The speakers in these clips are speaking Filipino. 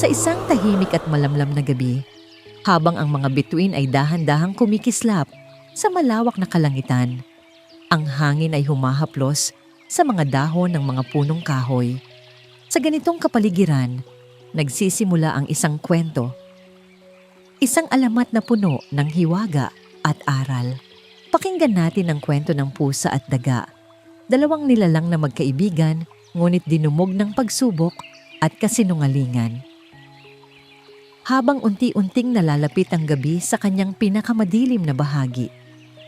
Sa isang tahimik at malamlam na gabi, habang ang mga bituin ay dahan-dahang kumikislap sa malawak na kalangitan, ang hangin ay humahaplos sa mga dahon ng mga punong kahoy. Sa ganitong kapaligiran, nagsisimula ang isang kwento. Isang alamat na puno ng hiwaga at aral. Pakinggan natin ang kwento ng pusa at daga. Dalawang nilalang na magkaibigan, ngunit dinumog ng pagsubok at kasinungalingan. Habang unti-unting nalalapit ang gabi sa kanyang pinakamadilim na bahagi,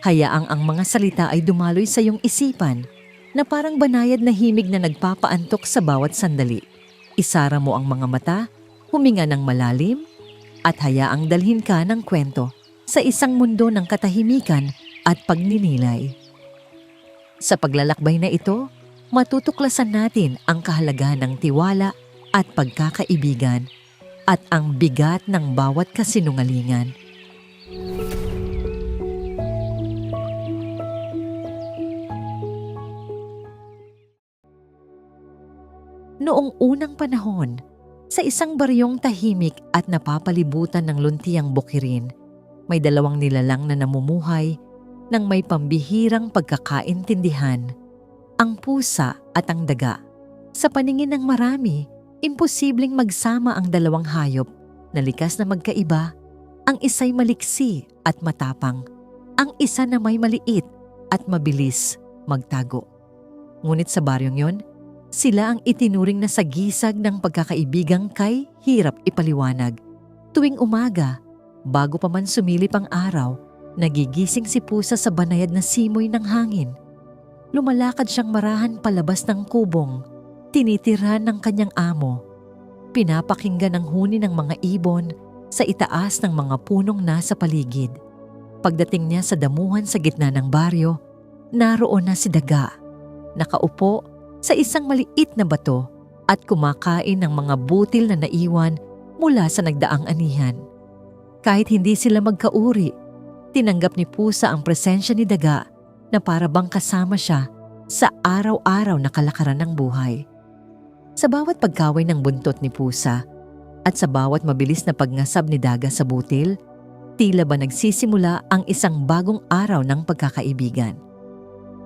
hayaang ang mga salita ay dumaloy sa iyong isipan na parang banayad na himig na nagpapaantok sa bawat sandali. Isara mo ang mga mata, huminga ng malalim, at hayaang dalhin ka ng kwento sa isang mundo ng katahimikan at pagninilay. Sa paglalakbay na ito, matutuklasan natin ang kahalagahan ng tiwala at pagkakaibigan at ang bigat ng bawat kasinungalingan. Noong unang panahon, sa isang baryong tahimik at napapalibutan ng luntiang bukirin, may dalawang nilalang na namumuhay ng may pambihirang pagkakaintindihan, ang pusa at ang daga. Sa paningin ng marami, imposibleng magsama ang dalawang hayop na likas na magkaiba. Ang isa'y maliksi at matapang, ang isa na may maliit at mabilis magtago. Ngunit sa baryong yon, sila ang itinuring na sagisag ng pagkakaibigang kay hirap ipaliwanag. Tuwing umaga, bago pa man sumilip ang araw, nagigising si pusa sa banayad na simoy ng hangin. Lumalakad siyang marahan palabas ng kubong, tinitirhan ng kanyang amo. Pinapakinggan ang huni ng mga ibon sa itaas ng mga punong nasa paligid. Pagdating niya sa damuhan sa gitna ng baryo, naroon na si daga, nakaupo sa isang maliit na bato at kumakain ng mga butil na naiwan mula sa nagdaang anihan. Kahit hindi sila magkauri, tinanggap ni pusa ang presensya ni daga na para bang kasama siya sa araw-araw na kalakaran ng buhay. Sa bawat pagkaway ng buntot ni pusa at sa bawat mabilis na pagngasab ni daga sa butil, tila ba nagsisimula ang isang bagong araw ng pagkakaibigan.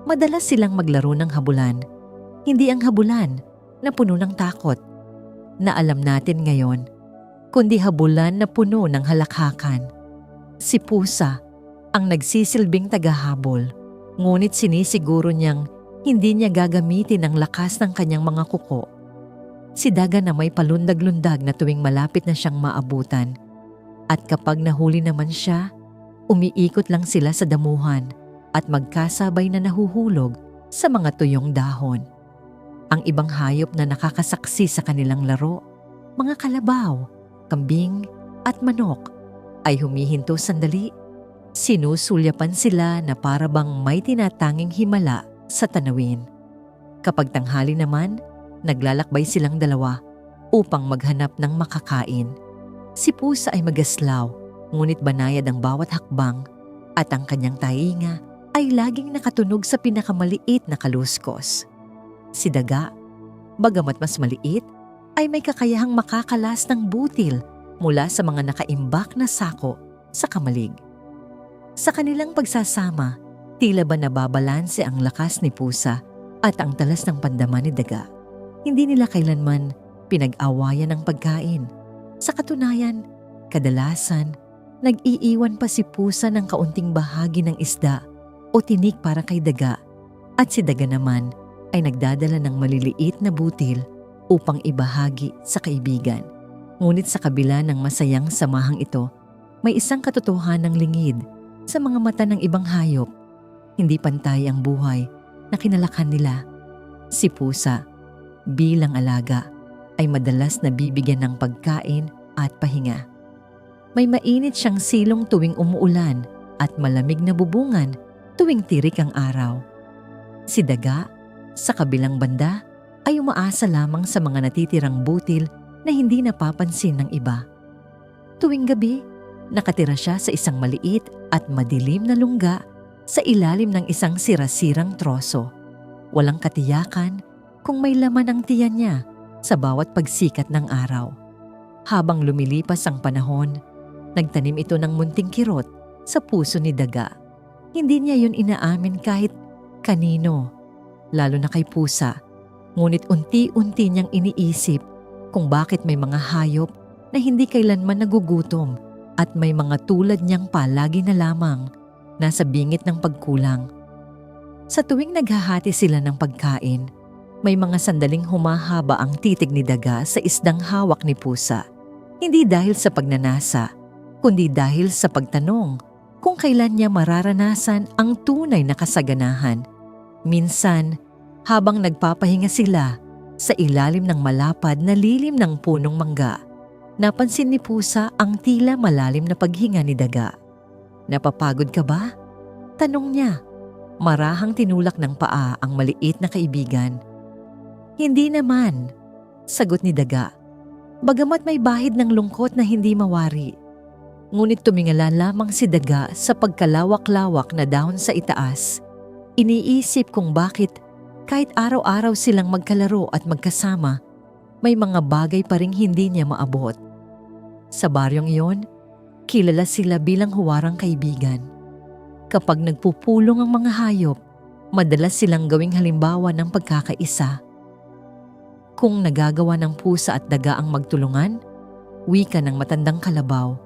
Madalas silang maglaro ng habulan, hindi ang habulan na puno ng takot na alam natin ngayon, kundi habulan na puno ng halakhakan. Si pusa ang nagsisilbing tagahabol, ngunit sinisiguro niyang hindi niya gagamitin ang lakas ng kanyang mga kuko. Si daga na may palundag-lundag na tuwing malapit na siyang maabutan. At kapag nahuli naman siya, umiikot lang sila sa damuhan at magkasabay na nahuhulog sa mga tuyong dahon. Ang ibang hayop na nakakasaksi sa kanilang laro, mga kalabaw, kambing at manok, ay humihinto sandali. Sinusulyapan sila na para bang may tinatanging himala sa tanawin. Kapag tanghali naman, naglalakbay silang dalawa upang maghanap ng makakain. Si pusa ay magaslaw, ngunit banayad ang bawat hakbang at ang kanyang tainga ay laging nakatunog sa pinakamaliit na kaluskos. Si daga, bagamat mas maliit, ay may kakayahang makakalas ng butil mula sa mga nakaimbak na sako sa kamalig. Sa kanilang pagsasama, tila ba nababalanse ang lakas ni pusa at ang talas ng pandama ni daga. Hindi nila kailanman pinag-awayan ang pagkain. Sa katunayan, kadalasan, nag-iiwan pa si pusa ng kaunting bahagi ng isda o tinik para kay daga, at si daga naman ay nagdadala ng maliliit na butil upang ibahagi sa kaibigan. Ngunit sa kabila ng masayang samahang ito, may isang katotohanang lingid sa mga mata ng ibang hayop. Hindi pantay ang buhay na kinalakhan nila. Si pusa, bilang alaga, ay madalas nabibigyan ng pagkain at pahinga. May mainit siyang silong tuwing umuulan at malamig na bubungan tuwing tirik ang araw. Si daga, sa kabilang banda, ay umaasa lamang sa mga natitirang butil na hindi napapansin ng iba. Tuwing gabi, nakatira siya sa isang maliit at madilim na lungga sa ilalim ng isang sirasirang troso. Walang katiyakan kung may laman ang tiyan niya sa bawat pagsikat ng araw. Habang lumilipas ang panahon, nagtanim ito ng munting kirot sa puso ni Daga. Hindi niya yun inaamin kahit kanino, lalo na kay Pusa. Ngunit unti-unti niyang iniisip kung bakit may mga hayop na hindi kailanman nagugutom at may mga tulad niyang palagi na lamang nasa bingit ng pagkulang. Sa tuwing naghahati sila ng pagkain, may mga sandaling humahaba ang titig ni Daga sa isdang hawak ni Pusa. Hindi dahil sa pagnanasa, kundi dahil sa pagtanong kung kailan niya mararanasan ang tunay na kasaganahan. Minsan, habang nagpapahinga sila sa ilalim ng malapad na lilim ng punong mangga, napansin ni Pusa ang tila malalim na paghinga ni Daga. "Napapagod ka ba?" tanong niya. Marahang tinulak ng paa ang maliit na kaibigan. "Hindi naman," sagot ni Daga. Bagamat may bahid ng lungkot na hindi mawari. Ngunit tumingala lamang si Daga sa pagkalawak-lawak na dahon sa itaas. Iniisip kung bakit kahit araw-araw silang magkalaro at magkasama, may mga bagay pa ring hindi niya maabot. Sa baryong iyon, kilala sila bilang huwarang kaibigan. Kapag nagpupulong ang mga hayop, madalas silang gawing halimbawa ng pagkakaisa. Kung nagagawa ng Pusa at Daga ang magtulungan, wika ng matandang kalabaw,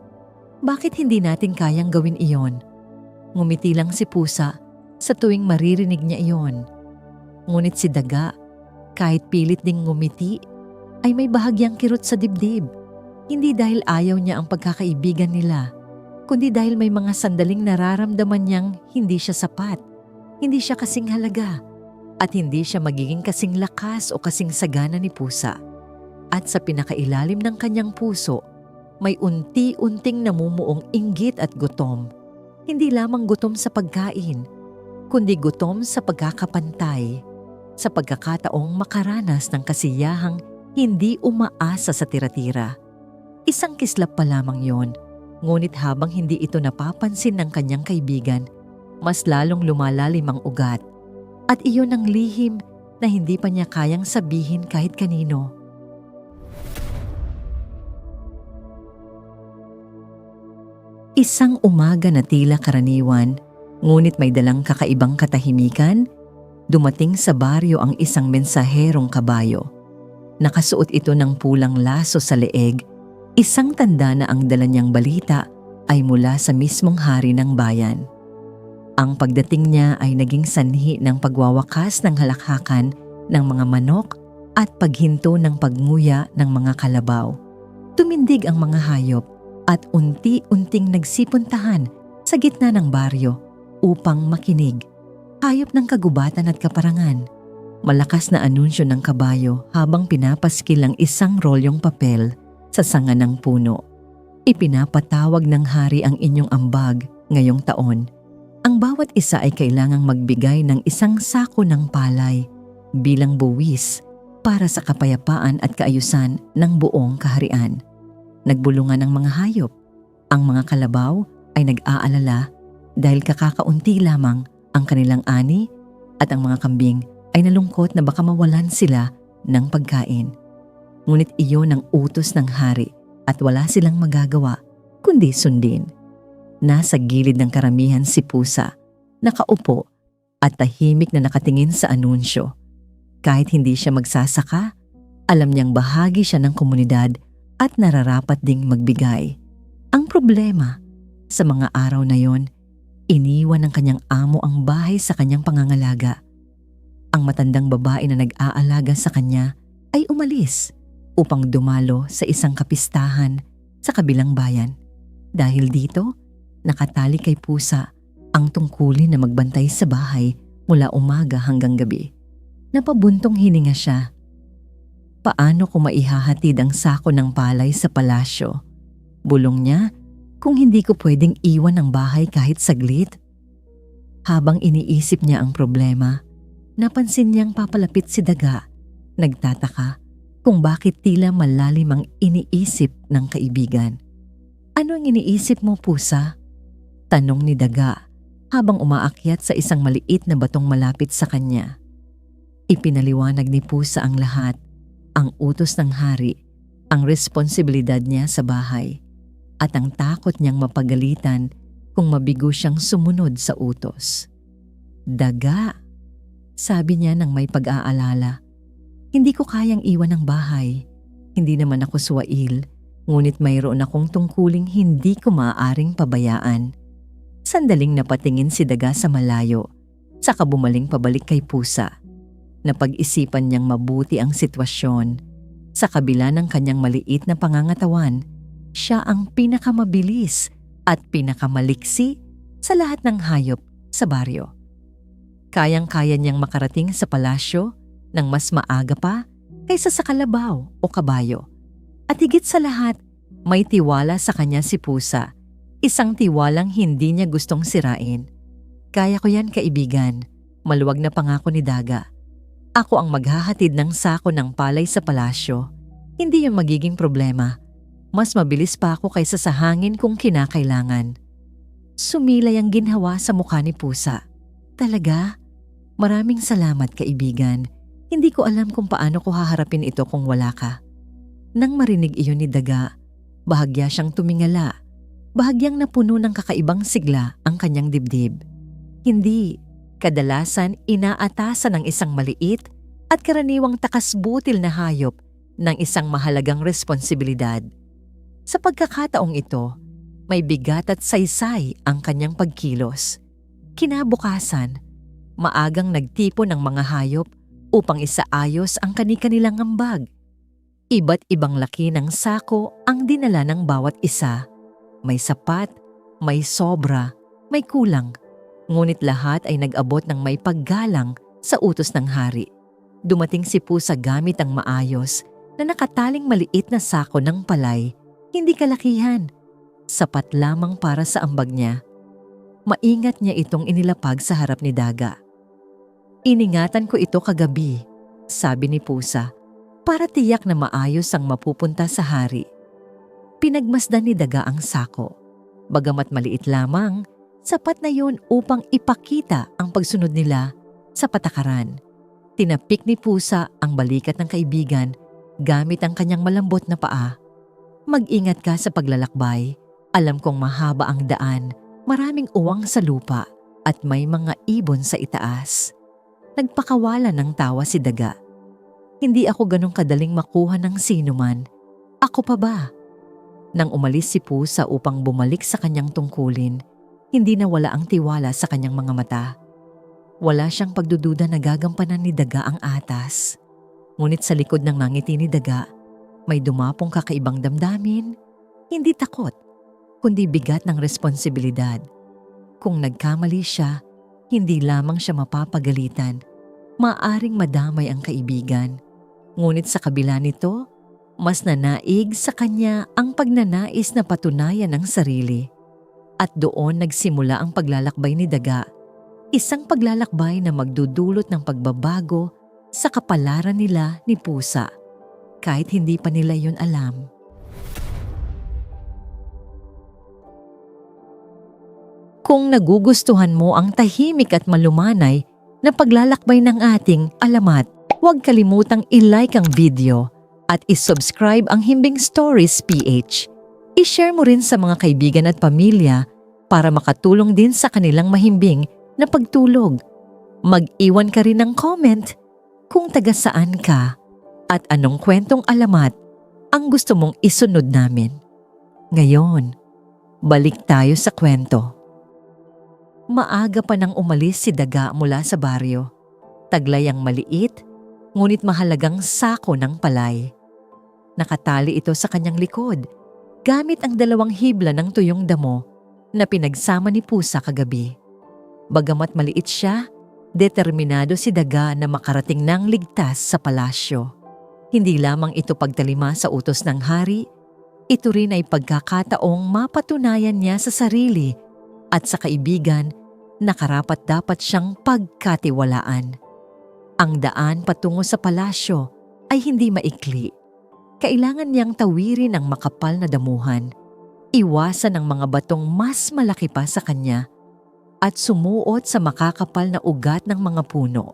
bakit hindi natin kayang gawin iyon? Ngumiti lang si Pusa sa tuwing maririnig niya iyon. Ngunit si Daga, kahit pilit ding ngumiti, ay may bahagyang kirot sa dibdib. Hindi dahil ayaw niya ang pagkakaibigan nila, kundi dahil may mga sandaling nararamdaman niyang hindi siya sapat, hindi siya kasing halaga, at hindi siya magiging kasing lakas o kasing sagana ni Pusa. At sa pinakailalim ng kanyang puso, may unti-unting namumuong inggit at gutom. Hindi lamang gutom sa pagkain, kundi gutom sa pagkakapantay, sa pagkakataong makaranas ng kasiyahang hindi umaasa sa tira-tira. Isang kislap pa lamang yon, ngunit habang hindi ito napapansin ng kanyang kaibigan, mas lalong lumalalim ang ugat. At iyon ang lihim na hindi pa niya kayang sabihin kahit kanino. Isang umaga na tila karaniwan, ngunit may dalang kakaibang katahimikan, dumating sa baryo ang isang mensaherong kabayo. Nakasuot ito ng pulang laso sa leeg, isang tanda na ang dala niyang balita ay mula sa mismong hari ng bayan. Ang pagdating niya ay naging sanhi ng pagwawakas ng halakhakan ng mga manok at paghinto ng pagnguya ng mga kalabaw. Tumindig ang mga hayop at unti-unting nagsipuntahan sa gitna ng baryo upang makinig. Hayop ng kagubatan at kaparangan. Malakas na anunsyo ng kabayo habang pinapaskil ang isang rolyong papel sa sanga ng puno. Ipinapatawag ng hari ang inyong ambag ngayong taon. Ang bawat isa ay kailangang magbigay ng isang sako ng palay bilang buwis para sa kapayapaan at kaayusan ng buong kaharian. Nagbulungan ang mga hayop. Ang mga kalabaw ay nag-aalala dahil kakakaunti lamang ang kanilang ani at ang mga kambing ay nalungkot na baka mawalan sila ng pagkain. Ngunit iyon ang utos ng hari at wala silang magagawa kundi sundin. Nasa gilid ng karamihan si Pusa, nakaupo at tahimik na nakatingin sa anunsyo. Kahit hindi siya magsasaka, alam niyang bahagi siya ng komunidad at nararapat ding magbigay. Ang problema, sa mga araw na yon, iniwan ng kanyang amo ang bahay sa kanyang pangangalaga. Ang matandang babae na nag-aalaga sa kanya ay umalis upang dumalo sa isang kapistahan sa kabilang bayan. Dahil dito, nakatali kay Pusa ang tungkulin na magbantay sa bahay mula umaga hanggang gabi. Napabuntong hininga siya. Paano ko maihahatid ang sako ng palay sa palasyo? Bulong niya, kung hindi ko pwedeng iwan ang bahay kahit saglit. Habang iniisip niya ang problema, napansin niyang papalapit si Daga. Nagtataka kung bakit tila malalim ang iniisip ng kaibigan. "Ano ang iniisip mo, Pusa?" tanong ni Daga habang umaakyat sa isang maliit na batong malapit sa kanya. Ipinaliwanag ni Pusa ang lahat, ang utos ng hari, ang responsibilidad niya sa bahay at ang takot niyang mapagalitan kung mabigo siyang sumunod sa utos. Daga, sabi niya nang may pag-aalala. Hindi ko kayang iwan ang bahay. Hindi naman ako suwail, ngunit mayroon akong tungkuling hindi ko maaaring pabayaan. Sandaling napatingin si Daga sa malayo, saka bumaling pabalik kay Pusa. Napag-isipan niyang mabuti ang sitwasyon. Sa kabila ng kanyang maliit na pangangatawan, siya ang pinakamabilis at pinakamaliksi sa lahat ng hayop sa baryo. Kayang-kaya niyang makarating sa palasyo ng mas maaga pa kaysa sa kalabaw o kabayo. At higit sa lahat, may tiwala sa kanya si Pusa. Isang tiwalang hindi niya gustong sirain. Kaya ko yan, kaibigan, maluwag na pangako ni Daga. Ako ang maghahatid ng sako ng palay sa palasyo. Hindi yung magiging problema. Mas mabilis pa ako kaysa sa hangin kung kinakailangan. Sumilay ang ginhawa sa mukha ni Pusa. Talaga? Maraming salamat, kaibigan. Hindi ko alam kung paano ko haharapin ito kung wala ka. Nang marinig iyon ni Daga, bahagya siyang tumingala. Bahagyang napuno ng kakaibang sigla ang kanyang dibdib. Hindi, kadalasan inaatasan ng isang maliit at karaniwang takasbutil na hayop ng isang mahalagang responsibilidad. Sa pagkakataong ito, may bigat at saysay ang kanyang pagkilos. Kinabukasan, maagang nagtipon ng mga hayop upang isaayos ang kani-kanilang ambag. Iba't ibang laki ng sako ang dinala ng bawat isa. May sapat, may sobra, may kulang. Ngunit lahat ay nag-abot ng may paggalang sa utos ng hari. Dumating si Pusa gamit ang maayos na nakataling maliit na sako ng palay, hindi kalakihan. Sapat lamang para sa ambag niya. Maingat niya itong inilapag sa harap ni Daga. Iningatan ko ito kagabi, sabi ni Pusa, para tiyak na maayos ang mapupunta sa hari. Pinagmasdan ni Daga ang sako. Bagamat maliit lamang, sapat na yun upang ipakita ang pagsunod nila sa patakaran. Tinapik ni Pusa ang balikat ng kaibigan gamit ang kanyang malambot na paa. Mag-ingat ka sa paglalakbay. Alam kong mahaba ang daan, maraming uwang sa lupa at may mga ibon sa itaas. Nagpakawala ng tawa si Daga. Hindi ako ganong kadaling makuha ng sinuman. Ako pa ba? Nang umalis si Pusa upang bumalik sa kanyang tungkulin, hindi nawala ang tiwala sa kanyang mga mata. Wala siyang pagdududa na gagampanan ni Daga ang atas. Ngunit sa likod ng ngiti ni Daga, may dumapong kakaibang damdamin, hindi takot, kundi bigat ng responsibilidad. Kung nagkamali siya, hindi lamang siya mapapagalitan, maaaring madamay ang kaibigan. Ngunit sa kabila nito, mas nanaig sa kanya ang pagnanais na patunayan ang sarili. At doon nagsimula ang paglalakbay ni Daga, isang paglalakbay na magdudulot ng pagbabago sa kapalaran nila ni Pusa, kahit hindi pa nila yun alam. Kung nagugustuhan mo ang tahimik at malumanay na paglalakbay ng ating alamat, huwag kalimutang i-like ang video at i-subscribe ang Himbing Stories PH. I-share mo rin sa mga kaibigan at pamilya para makatulong din sa kanilang mahimbing na pagtulog. Mag-iwan ka rin ng comment kung taga saan ka at anong kwentong alamat ang gusto mong isunod namin. Ngayon, balik tayo sa kwento. Maaga pa nang umalis si Daga mula sa baryo. Taglay ang maliit, ngunit mahalagang sako ng palay. Nakatali ito sa kanyang likod, gamit ang 2 hibla ng tuyong damo na pinagsama ni Pusa kagabi. Bagamat maliit siya, determinado si Daga na makarating ng ligtas sa palasyo. Hindi lamang ito pagtalima sa utos ng hari, ito rin ay pagkakataong mapatunayan niya sa sarili at sa kaibigan na karapat-dapat siyang pagkatiwalaan. Ang daan patungo sa palasyo ay hindi maikli. Kailangan niyang tawirin ang makapal na damuhan, iwasan ang mga batong mas malaki pa sa kanya, at sumuot sa makakapal na ugat ng mga puno.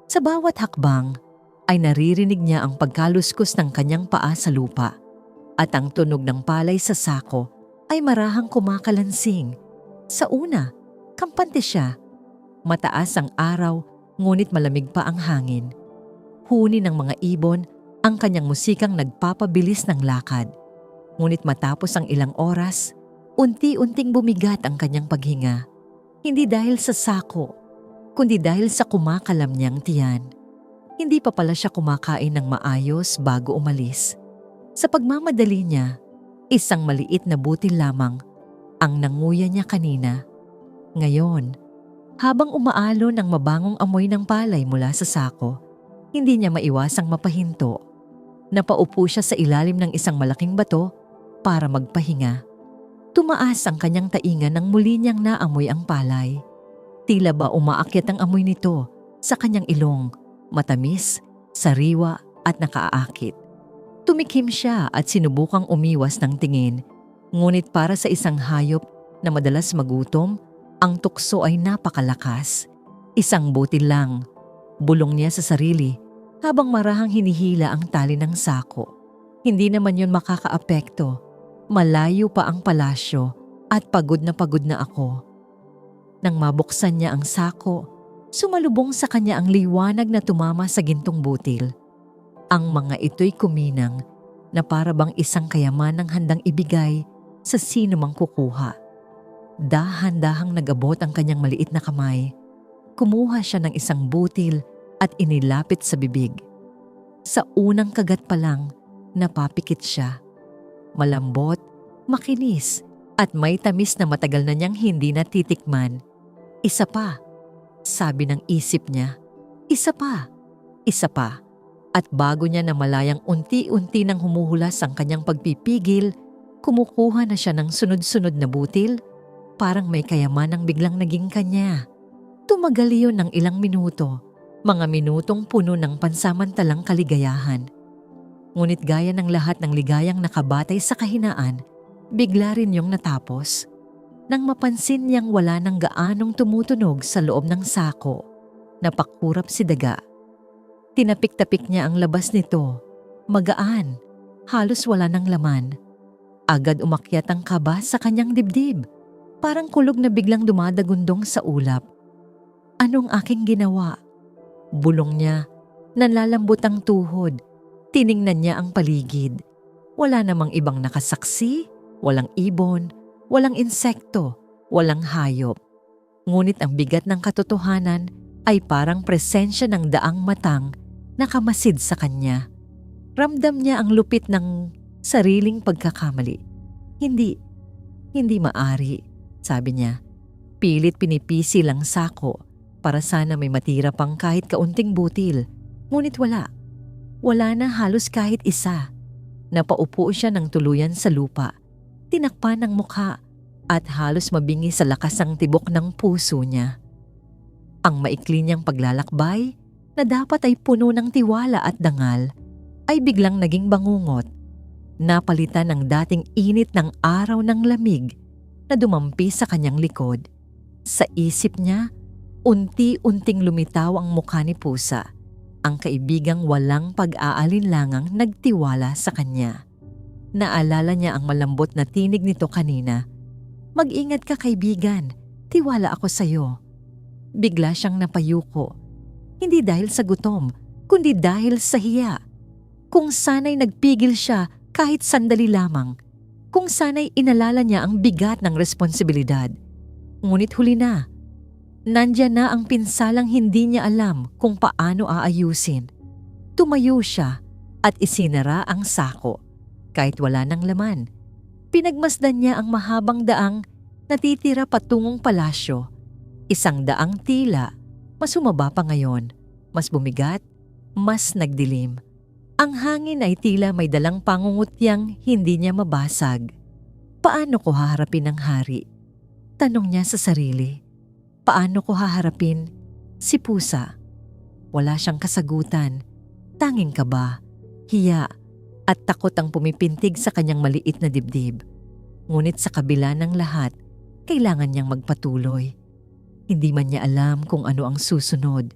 Sa bawat hakbang, ay naririnig niya ang pagkaluskos ng kanyang paa sa lupa at ang tunog ng palay sa sako ay marahang kumakalansing. Sa una, kampante siya. Mataas ang araw, ngunit malamig pa ang hangin. Huni ng mga ibon ang kanyang musikang nagpapabilis ng lakad. Ngunit matapos ang ilang oras, unti-unting bumigat ang kanyang paghinga. Hindi dahil sa sako, kundi dahil sa kumakalam niyang tiyan. Hindi pa pala siya kumakain ng maayos bago umalis. Sa pagmamadali niya, isang maliit na butil lamang ang nanguya niya kanina. Ngayon, habang umaalo ng mabangong amoy ng palay mula sa sako, hindi niya maiwasang mapahinto. Napaupo siya sa ilalim ng isang malaking bato para magpahinga. Tumaas ang kanyang tainga nang muli niyang naamoy ang palay. Tila ba umaakyat ang amoy nito sa kanyang ilong, matamis, sariwa at nakaaakit. Tumikim siya at sinubukang umiwas ng tingin, ngunit para sa isang hayop na madalas magutom, ang tukso ay napakalakas. Isang butil lang, bulong niya sa sarili habang marahang hinihila ang tali ng sako. Hindi naman yun makakaapekto. Malayo pa ang palasyo at pagod na ako. Nang mabuksan niya ang sako, sumalubong sa kanya ang liwanag na tumama sa gintong butil. Ang mga ito'y kuminang na para bang isang kayamanang handang ibigay sa sino mang kukuha. Dahan-dahang nag-abot ang kanyang maliit na kamay. Kumuha siya ng isang butil at inilapit sa bibig. Sa unang kagat pa lang, napapikit siya. Malambot, makinis, at may tamis na matagal na niyang hindi natitikman. Isa pa, sabi ng isip niya. Isa pa, isa pa. At bago niya namalayang unti-unti nang humuhulas ang kanyang pagpipigil, kumukuha na siya ng sunod-sunod na butil, parang may kayamanang biglang naging kanya. Tumagal iyon ng ilang minuto, mga minutong puno ng pansamantalang kaligayahan. Ngunit gaya ng lahat ng ligayang nakabatay sa kahinaan, bigla rin yung natapos. Nang mapansin niyang wala nang gaanong tumutunog sa loob ng sako, napakurap si Daga. Tinapik-tapik niya ang labas nito. Magaan, halos wala ng laman. Agad umakyat ang kaba sa kanyang dibdib, parang kulog na biglang dumadagundong sa ulap. Anong aking ginawa? Bulong niya, nanlalambot ang tuhod. Tiningnan niya ang paligid. Wala namang ibang nakasaksi, walang ibon, walang insekto, walang hayop. Ngunit ang bigat ng katotohanan ay parang presensya ng daang matang nakamasid sa kanya. Ramdam niya ang lupit ng sariling pagkakamali. Hindi maari, sabi niya. Pilit pinipisi lang sako para sana may matira pang kahit kaunting butil. Ngunit wala. Wala na halos kahit isa. Napaupo siya ng tuluyan sa lupa. Tinakpan ang mukha at halos mabingi sa lakas ang tibok ng puso niya. Ang maikli niyang paglalakbay na dapat ay puno ng tiwala at dangal ay biglang naging bangungot. Napalitan ng dating init ng araw ng lamig na dumampi sa kanyang likod. Sa isip niya, unti-unting lumitaw ang mukha ni Pusa, ang kaibigang walang pag-aalinlangang nagtiwala sa kanya. Naalala niya ang malambot na tinig nito kanina. Mag-ingat ka kaibigan, tiwala ako sa'yo. Bigla siyang napayuko. Hindi dahil sa gutom, kundi dahil sa hiya. Kung sana'y nagpigil siya kahit sandali lamang. Kung sana'y inalala niya ang bigat ng responsibilidad. Ngunit huli na. Nandiyan na ang pinsalang hindi niya alam kung paano aayusin. Tumayo siya at isinara ang sako. Kahit wala ng laman. Pinagmasdan niya ang mahabang daang natitira patungong palasyo. Isang daang tila, mas humaba pa ngayon, mas bumigat, mas nagdilim. Ang hangin ay tila may dalang pangungutyang hindi niya mabasag. Paano ko haharapin ang hari? Tanong niya sa sarili. Paano ko haharapin si Pusa? Wala siyang kasagutan. Tanging kaba, hiya, at takot ang pumipintig sa kanyang maliit na dibdib. Ngunit sa kabila ng lahat, kailangan niyang magpatuloy. Hindi man niya alam kung ano ang susunod.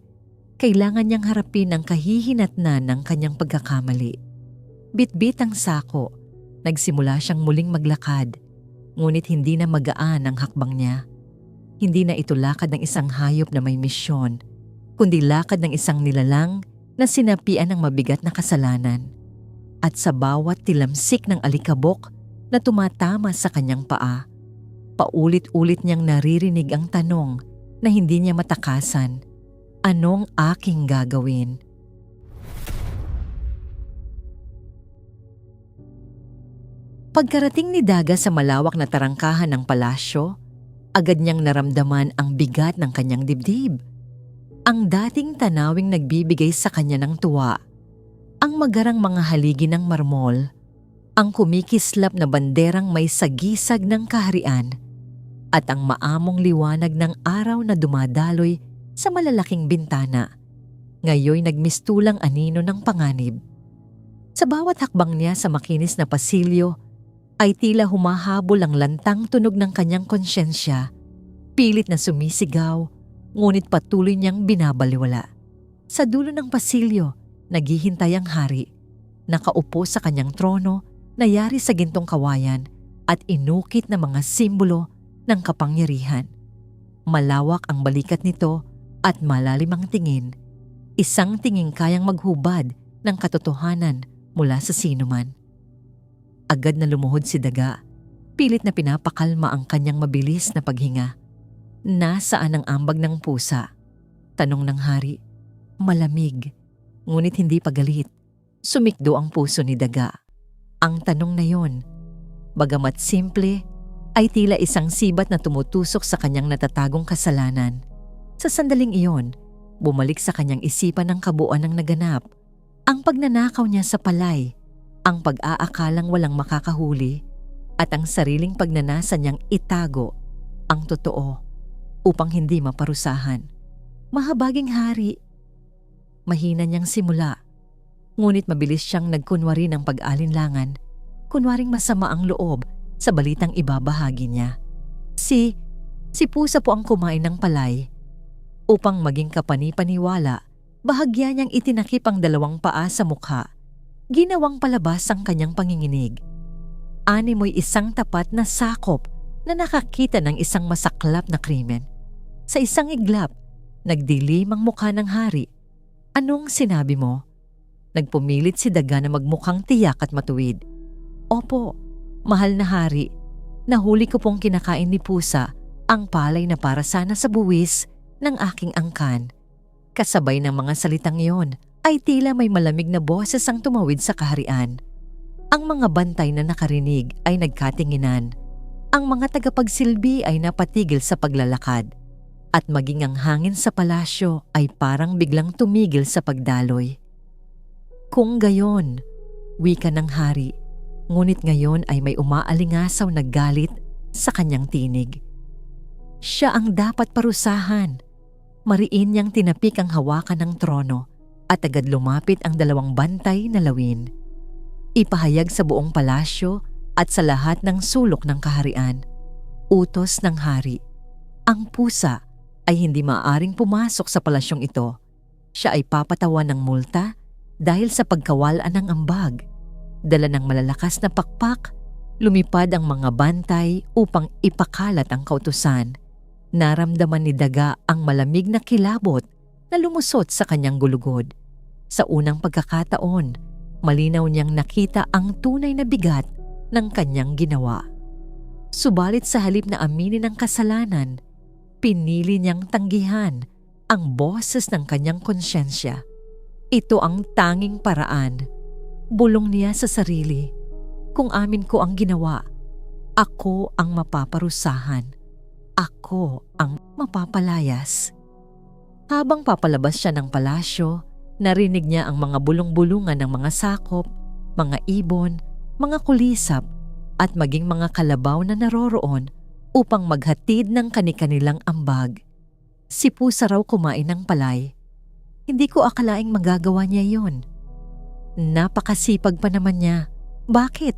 Kailangan niyang harapin ang kahihinatnan ng kanyang pagkakamali. Bitbit ang sako, nagsimula siyang muling maglakad, ngunit hindi na magaan ang hakbang niya. Hindi na ito lakad ng isang hayop na may misyon, kundi lakad ng isang nilalang na sinapian ng mabigat na kasalanan. At sa bawat tilamsik ng alikabok na tumatama sa kanyang paa, paulit-ulit niyang naririnig ang tanong na hindi niya matakasan, anong aking gagawin? Pagkarating ni Daga sa malawak na tarangkahan ng palasyo, agad niyang naramdaman ang bigat ng kanyang dibdib. Ang dating tanawing nagbibigay sa kanya ng tuwa, ang magarang mga haligi ng marmol, ang kumikislap na banderang may sagisag ng kaharian, at ang maamong liwanag ng araw na dumadaloy sa malalaking bintana, ngayoy nagmistulang anino ng panganib. Sa bawat hakbang niya sa makinis na pasilyo, ay tila humahabol ang lantang tunog ng kanyang konsyensya, pilit na sumisigaw, ngunit patuloy niyang binabaliwala. Sa dulo ng pasilyo, naghihintay ang hari, nakaupo sa kanyang trono na yari sa gintong kawayan at inukit na mga simbolo ng kapangyarihan. Malawak ang balikat nito at malalim ang tingin, isang tinging kayang maghubad ng katotohanan mula sa sinuman. Agad na lumuhod si Daga, pilit na pinapakalma ang kanyang mabilis na paghinga. Nasaan ang ambag ng pusa? Tanong ng hari. Malamig, ngunit hindi pagalit. Sumikdo ang puso ni Daga. Ang tanong na yon, bagamat simple, ay tila isang sibat na tumutusok sa kanyang natatagong kasalanan. Sa sandaling iyon, bumalik sa kanyang isipan ang kabuuan ng naganap. Ang pagnanakaw niya sa palay, ang pag-aakalang walang makakahuli, at ang sariling pagnanasa niyang itago ang totoo upang hindi maparusahan. Mahabaging hari. Mahina niyang simula, ngunit mabilis siyang nagkunwari ng pag-alinlangan, kunwaring masama ang loob sa balitang ibabahagi niya. Si pusa po ang kumain ng palay. Upang maging kapani-paniwala, bahagya niyang itinakip ang dalawang paa sa mukha. Ginawang palabas ang kanyang panginginig. Animoy isang tapat na sakop na nakakita ng isang masaklap na krimen. Sa isang iglap, nagdilim ang mukha ng hari. Anong sinabi mo? Nagpumilit si Daga na magmukhang tiyak at matuwid. Opo, mahal na hari. Nahuli ko pong kinakain ni pusa ang palay na para sana sa buwis ng aking angkan. Kasabay ng mga salitang iyon ay tila may malamig na boses ang tumawid sa kaharian. Ang mga bantay na nakarinig ay nagkatinginan. Ang mga tagapagsilbi ay napatigil sa paglalakad. At maging ang hangin sa palasyo ay parang biglang tumigil sa pagdaloy. Kung gayon, wika ng hari, ngunit ngayon ay may umaalingasaw na galit sa kanyang tinig. Siya ang dapat parusahan. Mariin niyang tinapik ang hawakan ng trono at agad lumapit ang dalawang bantay na lawin. Ipahayag sa buong palasyo at sa lahat ng sulok ng kaharian. Utos ng hari. Ang pusa ay hindi maaaring pumasok sa palasyong ito. Siya ay papatawan ng multa dahil sa pagkawalaan ng ambag. Dala ng malalakas na pakpak, lumipad ang mga bantay upang ipakalat ang kautusan. Naramdaman ni Daga ang malamig na kilabot na lumusot sa kanyang gulugod. Sa unang pagkakataon, malinaw niyang nakita ang tunay na bigat ng kanyang ginawa. Subalit sa halip na aminin ang kasalanan, pinili niyang tanggihan ang boses ng kanyang konsyensya. Ito ang tanging paraan. Bulong niya sa sarili. Kung amin ko ang ginawa, ako ang mapaparusahan. Ako ang mapapalayas. Habang papalabas siya ng palasyo, narinig niya ang mga bulong-bulungan ng mga sakop, mga ibon, mga kulisap, at maging mga kalabaw na naroroon upang maghatid ng kani-kanilang ambag. Si pusa raw kumain ng palay. Hindi ko akalaing magagawa niya yon. Napakasipag pa naman niya. Bakit?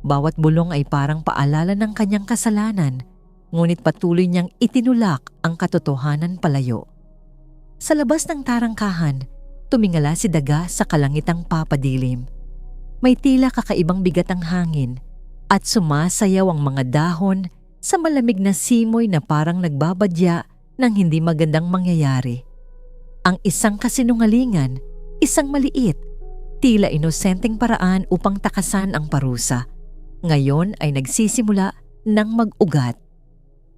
Bawat bulong ay parang paalala ng kanyang kasalanan, ngunit patuloy niyang itinulak ang katotohanan palayo. Sa labas ng tarangkahan, tumingala si Daga sa kalangitang papadilim. May tila kakaibang bigat ang hangin at sumasayaw ang mga dahon sa malamig na simoy na parang nagbabadya ng hindi magandang mangyayari. Ang isang kasinungalingan, isang maliit, tila inosenteng paraan upang takasan ang parusa, ngayon ay nagsisimula ng mag-ugat.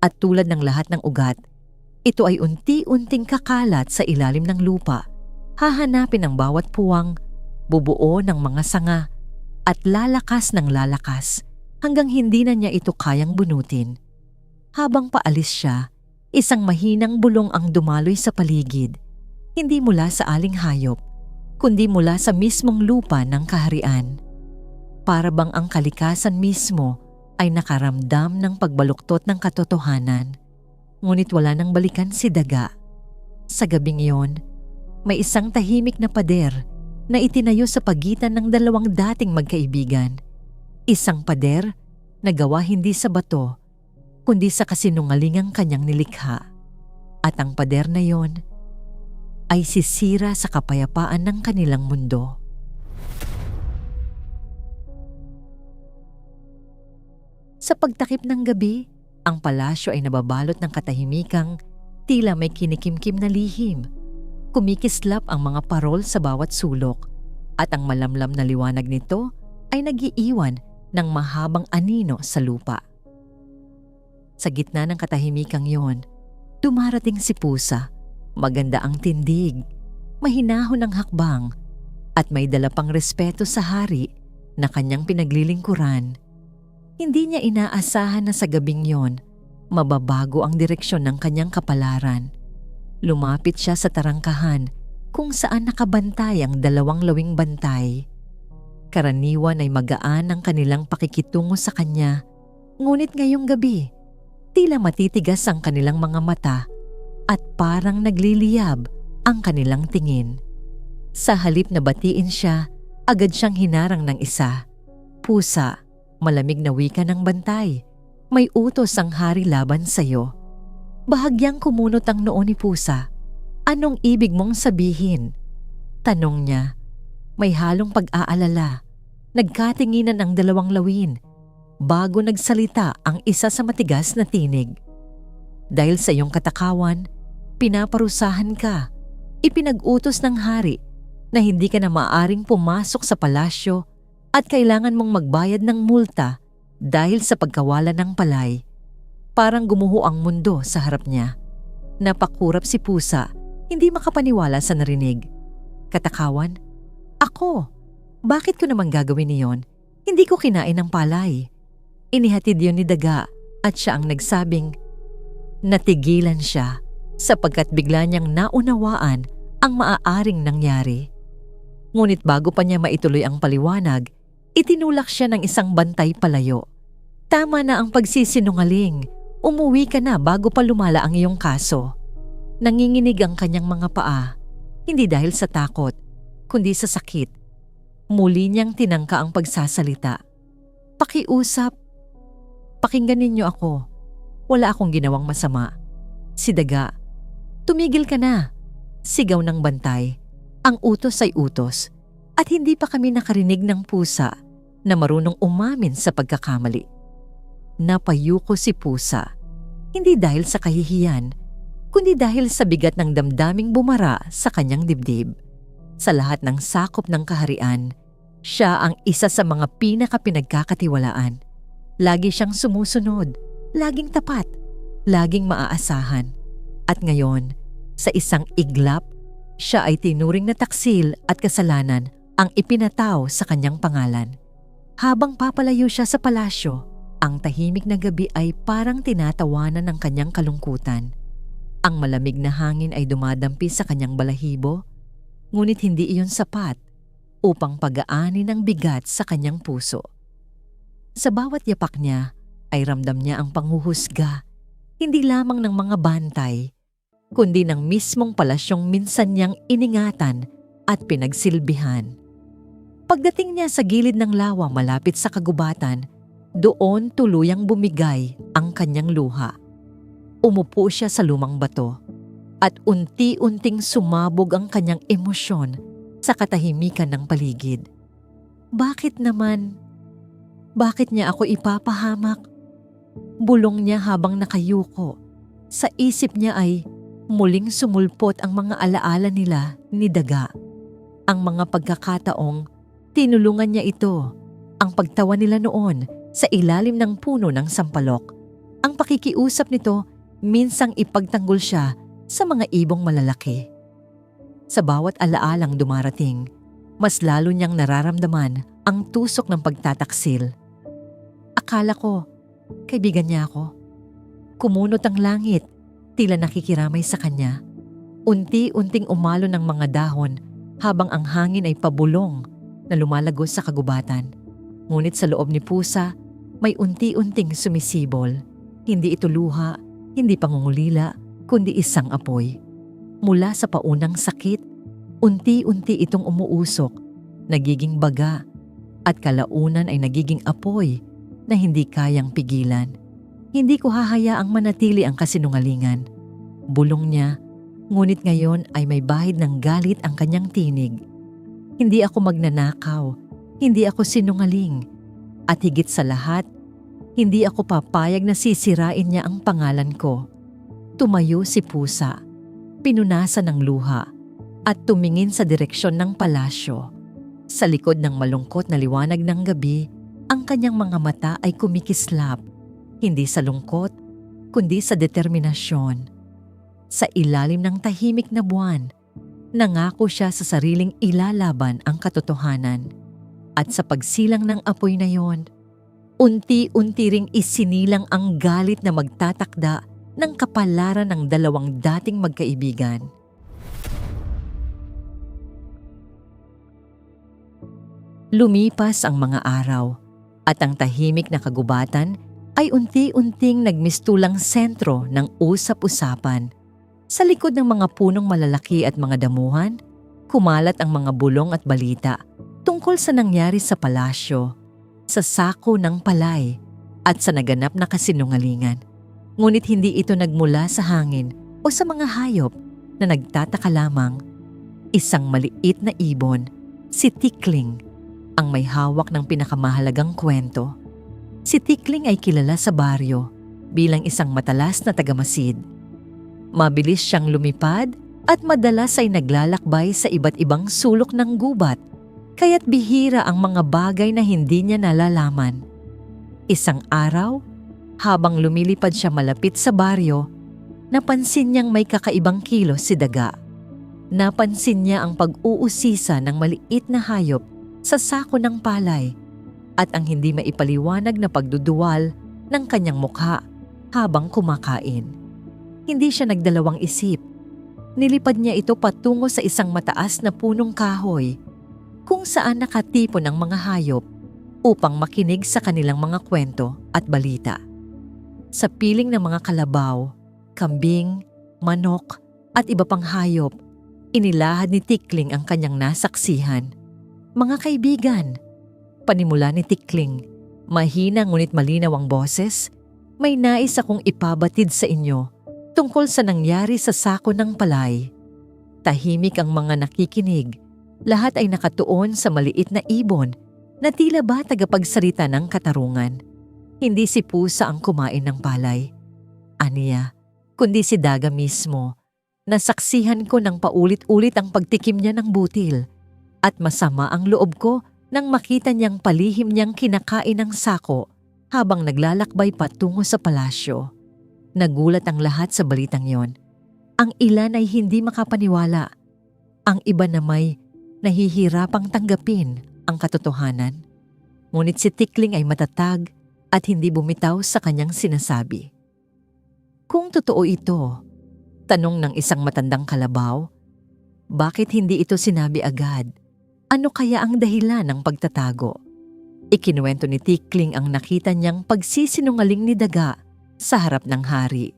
At tulad ng lahat ng ugat, ito ay unti-unting kakalat sa ilalim ng lupa, hahanapin ang bawat puwang, bubuo ng mga sanga, at lalakas ng lalakas hanggang hindi na niya ito kayang bunutin. Habang paalis siya, isang mahinang bulong ang dumaloy sa paligid, hindi mula sa aling hayop, kundi mula sa mismong lupa ng kaharian. Para bang ang kalikasan mismo ay nakaramdam ng pagbaluktot ng katotohanan. Ngunit wala nang balikan si Daga. Sa gabing iyon, may isang tahimik na pader na itinayo sa pagitan ng dalawang dating magkaibigan. Isang pader na gawa hindi sa bato, kundi sa kasinungalingang kanyang nilikha. At ang pader na iyon ay sisira sa kapayapaan ng kanilang mundo. Sa pagtakip ng gabi, ang palasyo ay nababalot ng katahimikang tila may kinikimkim na lihim. Kumikislap ang mga parol sa bawat sulok at ang malamlam na liwanag nito ay nagiiwan ng mahabang anino sa lupa. Sa gitna ng katahimikang yon, dumarating si Pusa. Maganda ang tindig, mahinahon ang hakbang, at may dala pang respeto sa hari na kanyang pinaglilingkuran. Hindi niya inaasahan na sa gabing yon, mababago ang direksyon ng kanyang kapalaran. Lumapit siya sa tarangkahan kung saan nakabantay ang dalawang lawing bantay. Karaniwan ay magaan ang kanilang pakikitungo sa kanya, ngunit ngayong gabi, tila matitigas ang kanilang mga mata at parang nagliliyab ang kanilang tingin. Sa halip na batiin siya, agad siyang hinarang ng isa. Pusa, malamig na wika ng bantay. May utos ang hari laban sa'yo. Bahagyang kumunot ang noo ni Pusa. Anong ibig mong sabihin? Tanong niya. May halong pag-aalala. Nagkatinginan ang dalawang lawin bago nagsalita ang isa sa matigas na tinig. Dahil sa iyong katakawan, pinaparusahan ka. Ipinag-utos ng hari na hindi ka na maaring pumasok sa palasyo at kailangan mong magbayad ng multa dahil sa pagkawalan ng palay. Parang gumuho ang mundo sa harap niya. Napakurap si Pusa, hindi makapaniwala sa narinig. Katakawan? Ako? Bakit ko naman gagawin niyon? Hindi ko kinain ng palay. Inihatid yun ni Daga at siya ang nagsabing, natigilan siya sapagkat bigla niyang naunawaan ang maaaring nangyari. Ngunit bago pa niya maituloy ang paliwanag, itinulak siya ng isang bantay palayo. Tama na ang pagsisinungaling. Umuwi ka na bago pa lumala ang iyong kaso. Nanginginig ang kanyang mga paa, hindi dahil sa takot, kundi sa sakit. Muli niyang tinangka ang pagsasalita. Pakiusap. Pakinggan ninyo ako. Wala akong ginawang masama. Si Daga, tumigil ka na. Sigaw ng bantay. Ang utos ay utos. At hindi pa kami nakarinig ng Pusa na marunong umamin sa pagkakamali. Napayuko si Pusa, hindi dahil sa kahihiyan, kundi dahil sa bigat ng damdaming bumara sa kanyang dibdib. Sa lahat ng sakop ng kaharian, siya ang isa sa mga pinakapinagkakatiwalaan. Lagi siyang sumusunod, laging tapat, laging maaasahan. At ngayon, sa isang iglap, siya ay tinuring na taksil at kasalanan ang ipinataw sa kanyang pangalan. Habang papalayo siya sa palasyo, ang tahimik na gabi ay parang tinatawanan ng kanyang kalungkutan. Ang malamig na hangin ay dumadampi sa kanyang balahibo, ngunit hindi iyon sapat upang pagaanin ang bigat sa kanyang puso. Sa bawat yapak niya ay ramdam niya ang panghuhusga, hindi lamang ng mga bantay, kundi ng mismong palasyong minsan niyang iningatan at pinagsilbihan. Pagdating niya sa gilid ng lawa malapit sa kagubatan, doon tuluyang bumigay ang kanyang luha. Umupo siya sa lumang bato at unti-unting sumabog ang kanyang emosyon sa katahimikan ng paligid. Bakit naman? Bakit niya ako ipapahamak? Bulong niya habang nakayuko. Sa isip niya ay muling sumulpot ang mga alaala nila ni Daga. Ang mga pagkakataong tinulungan niya ito, ang pagtawa nila noon sa ilalim ng puno ng sampalok. Ang pakikiusap nito, minsang ipagtanggol siya sa mga ibong malalaki. Sa bawat alaalang dumarating, mas lalo niyang nararamdaman ang tusok ng pagtataksil. Akala ko, kaibigan niya ako. Kumunot ang langit, tila nakikiramay sa kanya. Unti-unting umalo ng mga dahon habang ang hangin ay pabulong na lumalagos sa kagubatan. Ngunit sa loob ni Pusa, may unti-unting sumisibol. Hindi ito luha, hindi pangungulila, kundi isang apoy. Mula sa paunang sakit, unti-unti itong umuusok, nagiging baga, at kalaunan ay nagiging apoy na hindi kayang pigilan. Hindi ko hahayaang manatili ang kasinungalingan. Bulong niya, ngunit ngayon ay may bahid ng galit ang kanyang tinig. Hindi ako magnanakaw, hindi ako sinungaling, at higit sa lahat, hindi ako papayag na sisirain niya ang pangalan ko. Tumayo si Pusa, pinunasan ng luha, at tumingin sa direksyon ng palasyo. Sa likod ng malungkot na liwanag ng gabi, ang kanyang mga mata ay kumikislap, hindi sa lungkot, kundi sa determinasyon. Sa ilalim ng tahimik na buwan, nangako siya sa sariling ilalaban ang katotohanan. At sa pagsilang ng apoy na yon, unti-unti ring isinilang ang galit na magtatakda ng kapalaran ng dalawang dating magkaibigan. Lumipas ang mga araw at ang tahimik na kagubatan ay unti-unting nagmistulang sentro ng usap-usapan. Sa likod ng mga punong malalaki at mga damuhan, kumalat ang mga bulong at balita tungkol sa nangyari sa palasyo, sa sako ng palay at sa naganap na kasinungalingan. Ngunit hindi ito nagmula sa hangin o sa mga hayop na nagtataka lamang. Isang maliit na ibon, si Tikling, ang may hawak ng pinakamahalagang kwento. Si Tikling ay kilala sa baryo bilang isang matalas na tagamasid. Mabilis siyang lumipad at madalas ay naglalakbay sa iba't ibang sulok ng gubat, kaya't bihira ang mga bagay na hindi niya nalalaman. Isang araw, habang lumilipad siya malapit sa baryo, napansin niyang may kakaibang kilos si Daga. Napansin niya ang pag-uusisa ng maliit na hayop sa sako ng palay at ang hindi maipaliwanag na pagduduwal ng kanyang mukha habang kumakain. Hindi siya nagdalawang isip. Nilipad niya ito patungo sa isang mataas na punong kahoy kung saan nakatipon ang mga hayop upang makinig sa kanilang mga kwento at balita. Sa piling ng mga kalabaw, kambing, manok at iba pang hayop, inilahad ni Tikling ang kanyang nasaksihan. Mga kaibigan, panimula ni Tikling, mahina ngunit malinaw ang boses, may nais akong ipabatid sa inyo tungkol sa nangyari sa sako ng palay. Tahimik ang mga nakikinig, lahat ay nakatuon sa maliit na ibon na tila ba tagapagsalita ng katarungan. Hindi si Pusa ang kumain ng palay, aniya, kundi si Daga mismo. Nasaksihan ko ng paulit-ulit ang pagtikim niya ng butil. At masama ang loob ko nang makita niyang palihim niyang kinakain ng sako habang naglalakbay patungo sa palasyo. Nagulat ang lahat sa balitang yon. Ang ilan ay hindi makapaniwala. Ang iba na may nahihirapang tanggapin ang katotohanan. Ngunit si Tikling ay matatag at hindi bumitaw sa kanyang sinasabi. Kung totoo ito, tanong ng isang matandang kalabaw, bakit hindi ito sinabi agad? Ano kaya ang dahilan ng pagtatago? Ikinuwento ni Tikling ang nakita niyang pagsisinungaling ni Daga sa harap ng hari.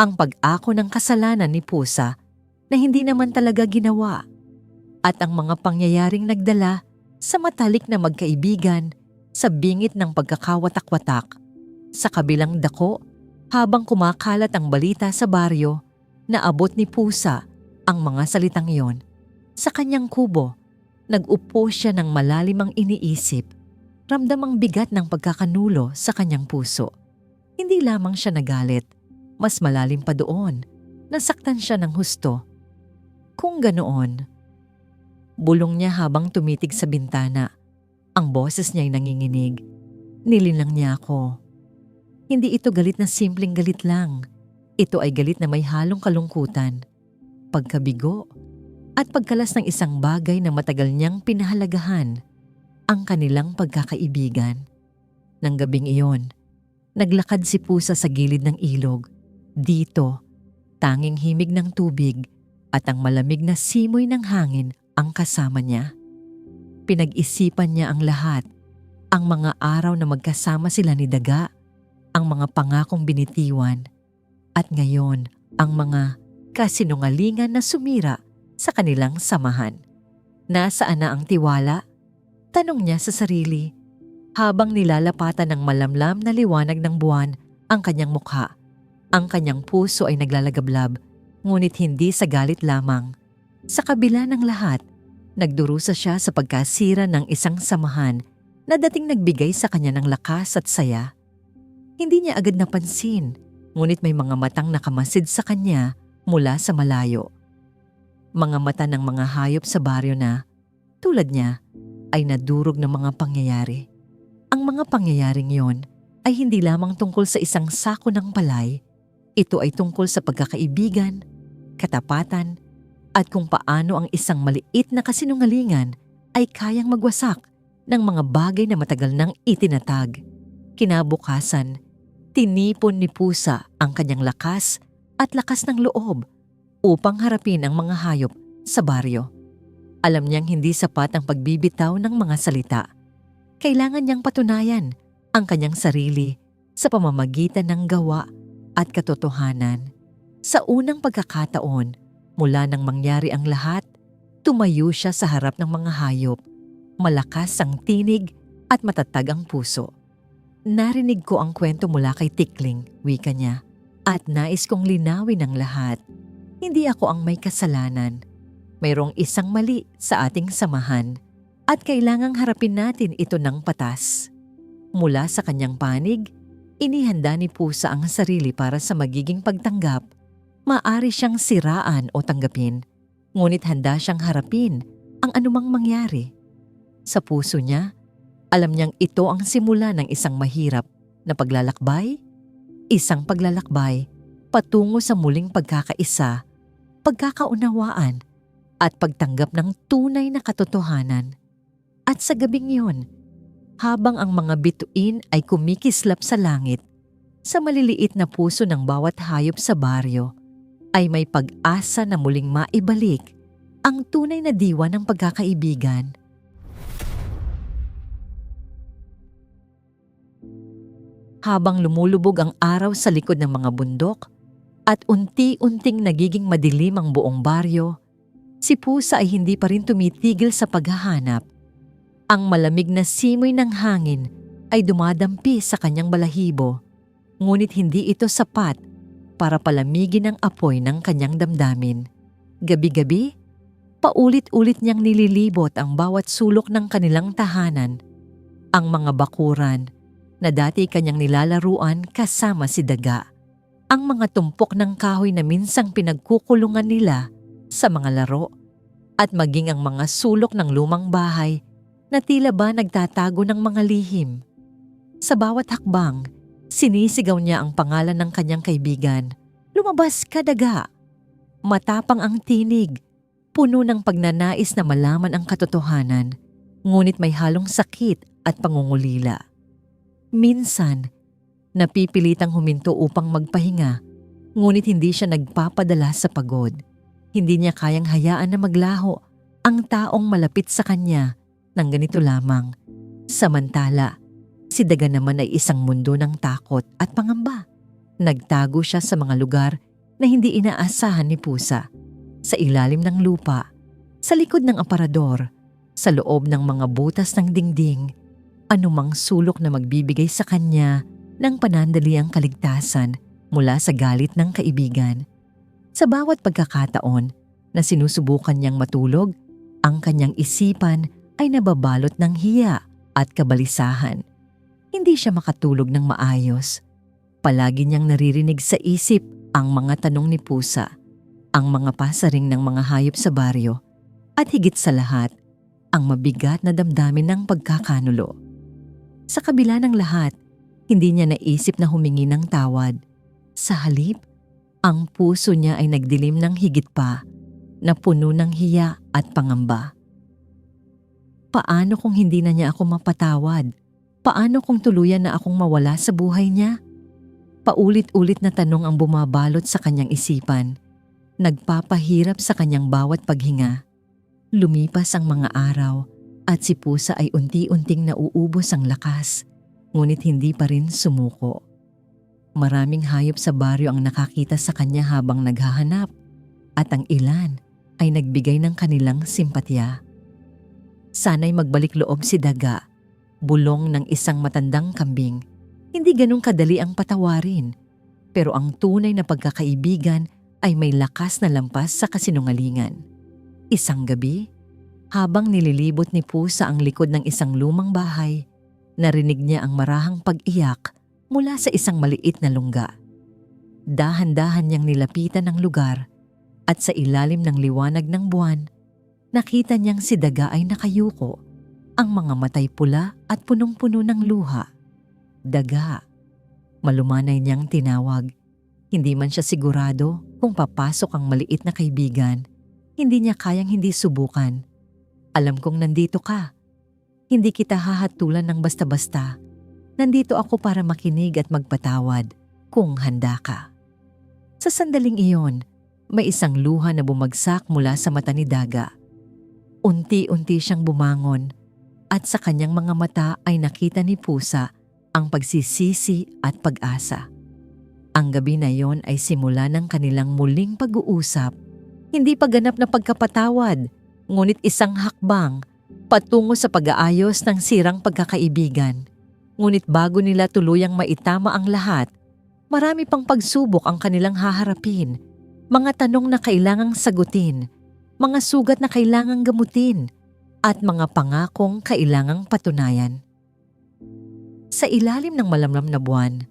Ang pag-ako ng kasalanan ni Pusa na hindi naman talaga ginawa. At ang mga pangyayaring nagdala sa matalik na magkaibigan sa bingit ng pagkakawatak-watak. Sa kabilang dako, habang kumakalat ang balita sa baryo, Naabot ni Pusa ang mga salitang yon. Sa kanyang kubo, nag-upo siya ng malalim ang iniisip. Ramdam ang bigat ng pagkakanulo sa kanyang puso. Hindi lamang siya nagalit, mas malalim pa doon. Nasaktan siya ng husto. Kung ganoon, bulong niya habang tumitig sa bintana. Ang boses niya ay nanginginig. Nilinlang niya ako. Hindi ito galit na simpleng galit lang. Ito ay galit na may halong kalungkutan, pagkabigo, at pagkalas ng isang bagay na matagal niyang pinahalagahan, ang kanilang pagkakaibigan. Nang gabing iyon, naglakad si Pusa sa gilid ng ilog. Dito, tanging himig ng tubig at ang malamig na simoy ng hangin ang kasama niya. Pinag-isipan niya ang lahat, ang mga araw na magkasama sila ni Daga, ang mga pangakong binitiwan, at ngayon ang mga kasinungalingan na sumira sa kanilang samahan. Nasaan na ang tiwala? Tanong niya sa sarili habang nilalapatan ng malamlam na liwanag ng buwan ang kanyang mukha. Ang kanyang puso ay naglalagablab, ngunit hindi sa galit lamang. Sa kabila ng lahat, nagdurusa siya sa pagkasira ng isang samahan na dating nagbigay sa kanya ng lakas at saya. Hindi niya agad napansin, ngunit may mga matang nakamasid sa kanya mula sa malayo. Mga mata ng mga hayop sa baryo na, tulad niya, ay nadurog ng mga pangyayari. Ang mga pangyayaring yon ay hindi lamang tungkol sa isang sako ng palay. Ito ay tungkol sa pagkakaibigan, katapatan, at kung paano ang isang maliit na kasinungalingan ay kayang magwasak ng mga bagay na matagal nang itinatag. Kinabukasan, tinipon ni Pusa ang kanyang lakas at lakas ng loob upang harapin ang mga hayop sa baryo. Alam niyang hindi sapat ang pagbibitaw ng mga salita. Kailangan niyang patunayan ang kanyang sarili sa pamamagitan ng gawa at katotohanan. Sa unang pagkakataon, mula nang mangyari ang lahat, tumayo siya sa harap ng mga hayop. Malakas ang tinig at matatag ang puso. Narinig ko ang kwento mula kay Tikling, wika niya, at nais kong linawin ang lahat. Hindi ako ang may kasalanan. Mayroong isang mali sa ating samahan at kailangang harapin natin ito ng patas. Mula sa kanyang panig, inihanda ni Pusa ang sarili para sa magiging pagtanggap. Maaari siyang siraan o tanggapin, ngunit handa siyang harapin ang anumang mangyari. Sa puso niya, alam niyang ito ang simula ng isang mahirap na paglalakbay, isang paglalakbay patungo sa muling pagkakaisa, pagkakaunawaan, at pagtanggap ng tunay na katotohanan. At sa gabing iyon, habang ang mga bituin ay kumikislap sa langit, sa maliliit na puso ng bawat hayop sa baryo, ay may pag-asa na muling maibalik ang tunay na diwa ng pagkakaibigan. Habang lumulubog ang araw sa likod ng mga bundok at unti-unting nagiging madilim ang buong baryo, si Pusa ay hindi pa rin tumitigil sa paghahanap. Ang malamig na simoy ng hangin ay dumadampi sa kanyang balahibo, ngunit hindi ito sapat para palamigin ang apoy ng kanyang damdamin. Gabi-gabi, paulit-ulit niyang nililibot ang bawat sulok ng kanilang tahanan, ang mga bakuran na dati kanyang nilalaruan kasama si Daga, ang mga tumpok ng kahoy na minsang pinagkukulungan nila sa mga laro, at maging ang mga sulok ng lumang bahay na tila ba nagtatago ng mga lihim. Sa bawat hakbang, sinisigaw niya ang pangalan ng kanyang kaibigan. "Lumabas ka, Daga!" Matapang ang tinig, puno ng pagnanais na malaman ang katotohanan, ngunit may halong sakit at pangungulila. Minsan, napipilitang huminto upang magpahinga, ngunit hindi siya nagpapadala sa pagod. Hindi niya kayang hayaan na maglaho ang taong malapit sa kanya ng ganito lamang. Samantala, si Daga naman ay isang mundo ng takot at pangamba. Nagtago siya sa mga lugar na hindi inaasahan ni Pusa. Sa ilalim ng lupa, sa likod ng aparador, sa loob ng mga butas ng dingding, anumang sulok na magbibigay sa kanya ng panandaliang kaligtasan mula sa galit ng kaibigan. Sa bawat pagkakataon na sinusubukan niyang matulog, ang kanyang isipan ay nababalot ng hiya at kabalisahan. Hindi siya makatulog ng maayos. Palagi niyang naririnig sa isip ang mga tanong ni Pusa, ang mga pasaring ng mga hayop sa baryo, at higit sa lahat, ang mabigat na damdamin ng pagkakanulo. Sa kabila ng lahat, hindi niya naisip na humingi ng tawad. Sa halip, ang puso niya ay nagdilim ng higit pa, na puno ng hiya at pangamba. Paano kung hindi na niya ako mapatawad? Paano kung tuluyan na akong mawala sa buhay niya? Paulit-ulit na tanong ang bumabalot sa kanyang isipan, nagpapahirap sa kanyang bawat paghinga. Lumipas ang mga araw at si Pusa ay unti-unting nauubos ang lakas, ngunit hindi pa rin sumuko. Maraming hayop sa baryo ang nakakita sa kanya habang naghahanap at ang ilan ay nagbigay ng kanilang simpatya. Sana'y magbalik loob si Daga, bulong ng isang matandang kambing. Hindi ganun kadali ang patawarin, pero ang tunay na pagkakaibigan ay may lakas na lampas sa kasinungalingan. Isang gabi, habang nililibot ni Pusa ang likod ng isang lumang bahay, narinig niya ang marahang pag-iyak mula sa isang maliit na lungga. Dahan-dahan niyang nilapitan ang lugar at sa ilalim ng liwanag ng buwan, nakita niyang si Daga ay nakayuko, ang mga matay pula at punong-puno ng luha. Daga. Malumanay niyang tinawag. Hindi man siya sigurado kung papasok ang maliit na kaibigan. Hindi niya kayang hindi subukan. Alam kong nandito ka. Hindi kita hahatulan ng basta-basta. Nandito ako para makinig at magpatawad kung handa ka. Sa sandaling iyon, may isang luha na bumagsak mula sa mata ni Daga. Unti-unti siyang bumangon at sa kanyang mga mata ay nakita ni Pusa ang pagsisisi at pag-asa. Ang gabi na yon ay simula ng kanilang muling pag-uusap. Hindi pa ganap na pagkapatawad, ngunit isang hakbang patungo sa pag-aayos ng sirang pagkakaibigan. Ngunit bago nila tuluyang maitama ang lahat, marami pang pagsubok ang kanilang haharapin, mga tanong na kailangang sagutin, mga sugat na kailangang gamutin, at mga pangakong kailangang patunayan. Sa ilalim ng malamlam na buwan,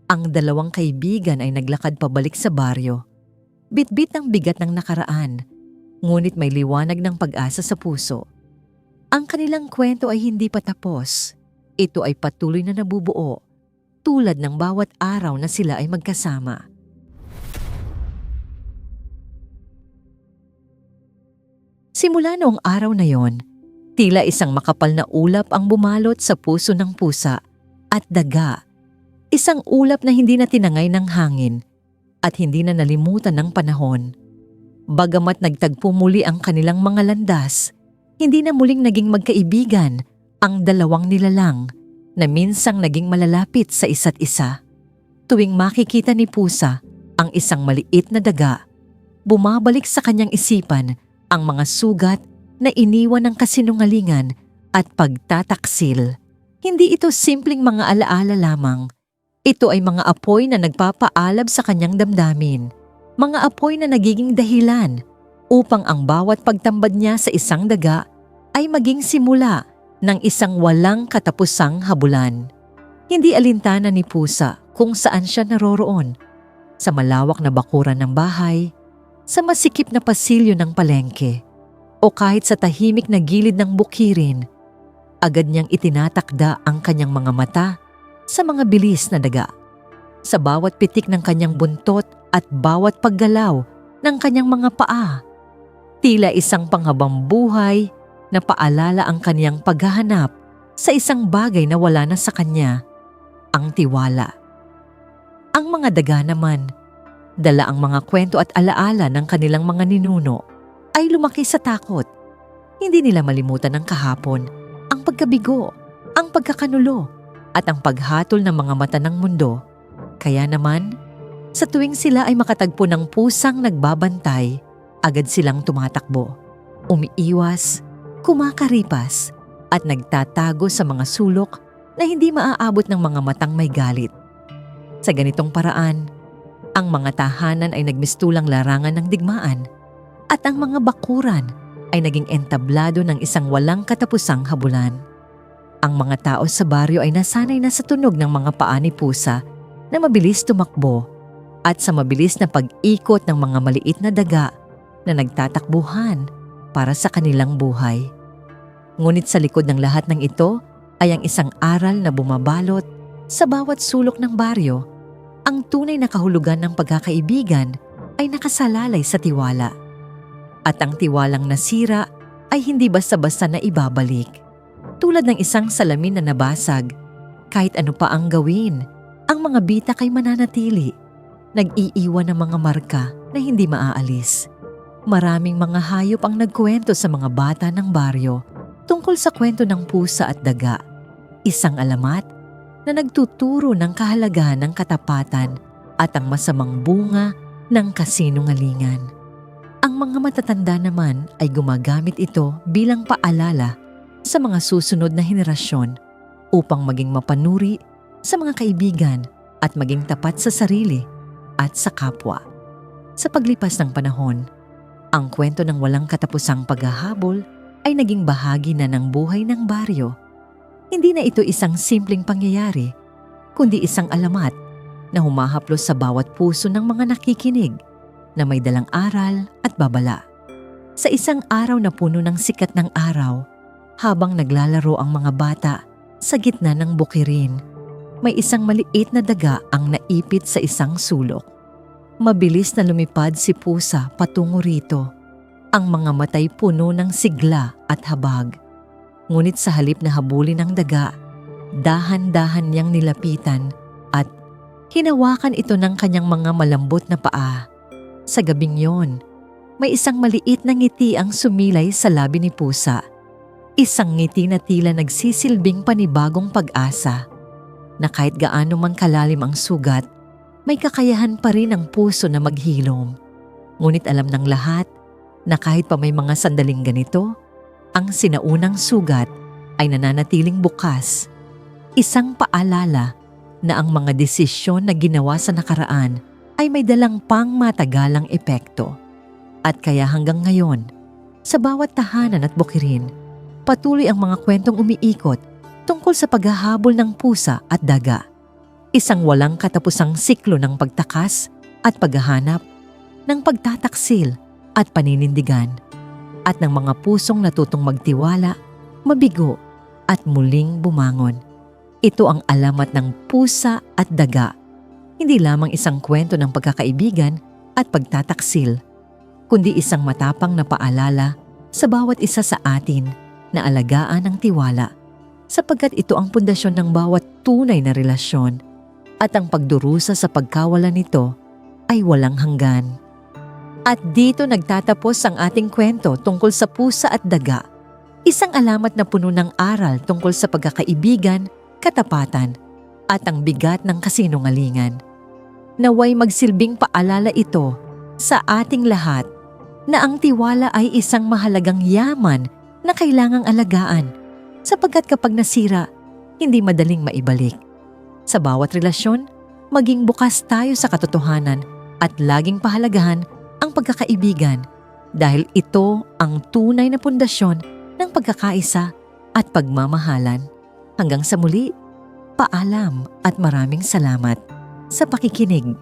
ang dalawang kaibigan ay naglakad pabalik sa baryo. Bitbit ng bigat ng nakaraan, ngunit may liwanag ng pag-asa sa puso. Ang kanilang kwento ay hindi pa tapos. Ito ay patuloy na nabubuo, tulad ng bawat araw na sila ay magkasama. Simula noong araw na yon, tila isang makapal na ulap ang bumalot sa puso ng Pusa at Daga. Isang ulap na hindi na tinangay ng hangin at hindi na nalimutan ng panahon. Bagamat nagtagpo muli ang kanilang mga landas, hindi na muling naging magkaibigan ang dalawang nilalang na minsang naging malalapit sa isa't isa. Tuwing makikita ni Pusa ang isang maliit na daga, bumabalik sa kanyang isipan ang mga sugat na iniwan ng kasinungalingan at pagtataksil. Hindi ito simpleng mga alaala lamang. Ito ay mga apoy na nagpapaalab sa kanyang damdamin. Mga apoy na nagiging dahilan upang ang bawat pagtambad niya sa isang daga ay maging simula ng isang walang katapusang habulan. Hindi alintana ni Pusa kung saan siya naroroon. Sa malawak na bakuran ng bahay, sa masikip na pasilyo ng palengke, o kahit sa tahimik na gilid ng bukirin, agad niyang itinatakda ang kanyang mga mata sa mga bilis na daga. Sa bawat pitik ng kanyang buntot at bawat paggalaw ng kanyang mga paa, tila isang panghabang buhay na paalala ang kanyang paghahanap sa isang bagay na wala na sa kanya, ang tiwala. Ang mga daga naman, dala ang mga kwento at alaala ng kanilang mga ninuno, ay lumaki sa takot. Hindi nila malimutan ang kahapon, ang pagkabigo, ang pagkakanulo, at ang paghatol ng mga mata ng mundo. Kaya naman, sa tuwing sila ay makatagpo ng pusang nagbabantay, agad silang tumatakbo, umiiwas, kumakaripas, at nagtatago sa mga sulok na hindi maaabot ng mga matang may galit. Sa ganitong paraan, Ang mga tahanan ay nagmistulang larangan ng digmaan at ang mga bakuran ay naging entablado ng isang walang katapusang habulan. Ang mga tao sa baryo ay nasanay na sa tunog ng mga paa ni pusa na mabilis tumakbo at sa mabilis na pag-ikot ng mga maliit na daga na nagtatakbuhan para sa kanilang buhay. Ngunit sa likod ng lahat ng ito ay ang isang aral na bumabalot sa bawat sulok ng baryo. Ang tunay na kahulugan ng pagkakaibigan ay nakasalalay sa tiwala. At ang tiwalang nasira ay hindi basta-basta na ibabalik. Tulad ng isang salamin na nabasag, kahit ano pa ang gawin, ang mga bitak ay mananatili. Nag-iiwan ng mga marka na hindi maaalis. Maraming mga hayop ang nagkwento sa mga bata ng baryo tungkol sa kwento ng pusa at daga. Isang alamat na nagtuturo ng kahalagahan ng katapatan at ang masamang bunga ng kasinungalingan. Ang mga matatanda naman ay gumagamit ito bilang paalala sa mga susunod na henerasyon upang maging mapanuri sa mga kaibigan at maging tapat sa sarili at sa kapwa. Sa paglipas ng panahon, ang kwento ng walang katapusang paghahabol ay naging bahagi na ng buhay ng baryo. Hindi na ito isang simpleng pangyayari, kundi isang alamat na humahaplos sa bawat puso ng mga nakikinig na may dalang aral at babala. Sa isang araw na puno ng sikat ng araw, habang naglalaro ang mga bata sa gitna ng bukirin, may isang maliit na daga ang naipit sa isang sulok. Mabilis na lumipad si pusa patungo rito. Ang mga matay puno ng sigla at habag. Ngunit sa halip na habulin ng daga, dahan-dahan niyang nilapitan at hinawakan ito ng kanyang mga malambot na paa. Sa gabing yon, may isang maliit na ngiti ang sumilay sa labi ni pusa. Isang ngiti na tila nagsisilbing panibagong pag-asa na kahit gaano man kalalim ang sugat, may kakayahan pa rin ang puso na maghilom. Ngunit alam ng lahat na kahit pa may mga sandaling ganito, ang sinaunang sugat ay nananatiling bukas. Isang paalala na ang mga desisyon na ginawa sa nakaraan ay may dalang pangmatagalang epekto. At kaya hanggang ngayon, sa bawat tahanan at bukirin, patuloy ang mga kwentong umiikot tungkol sa paghahabol ng pusa at daga. Isang walang katapusang siklo ng pagtakas at paghahanap, ng pagtataksil at paninindigan, at ng mga pusong natutong magtiwala, mabigo at muling bumangon. Ito ang alamat ng pusa at daga. Hindi lamang isang kwento ng pagkakaibigan at pagtataksil, kundi isang matapang na paalala sa bawat isa sa atin na alagaan ang tiwala, sapagkat ito ang pundasyon ng bawat tunay na relasyon at ang pagdurusa sa pagkawala nito ay walang hanggan. At dito nagtatapos ang ating kwento tungkol sa pusa at daga, isang alamat na puno ng aral tungkol sa pagkakaibigan, katapatan, at ang bigat ng kasinungalingan. Naway magsilbing paalala ito sa ating lahat na ang tiwala ay isang mahalagang yaman na kailangang alagaan, sapagkat kapag nasira, hindi madaling maibalik. Sa bawat relasyon, maging bukas tayo sa katotohanan at laging pahalagahan ang pagkakaibigan dahil ito ang tunay na pundasyon ng pagkakaisa at pagmamahalan. Hanggang sa muli, paalam at maraming salamat sa pakikinig.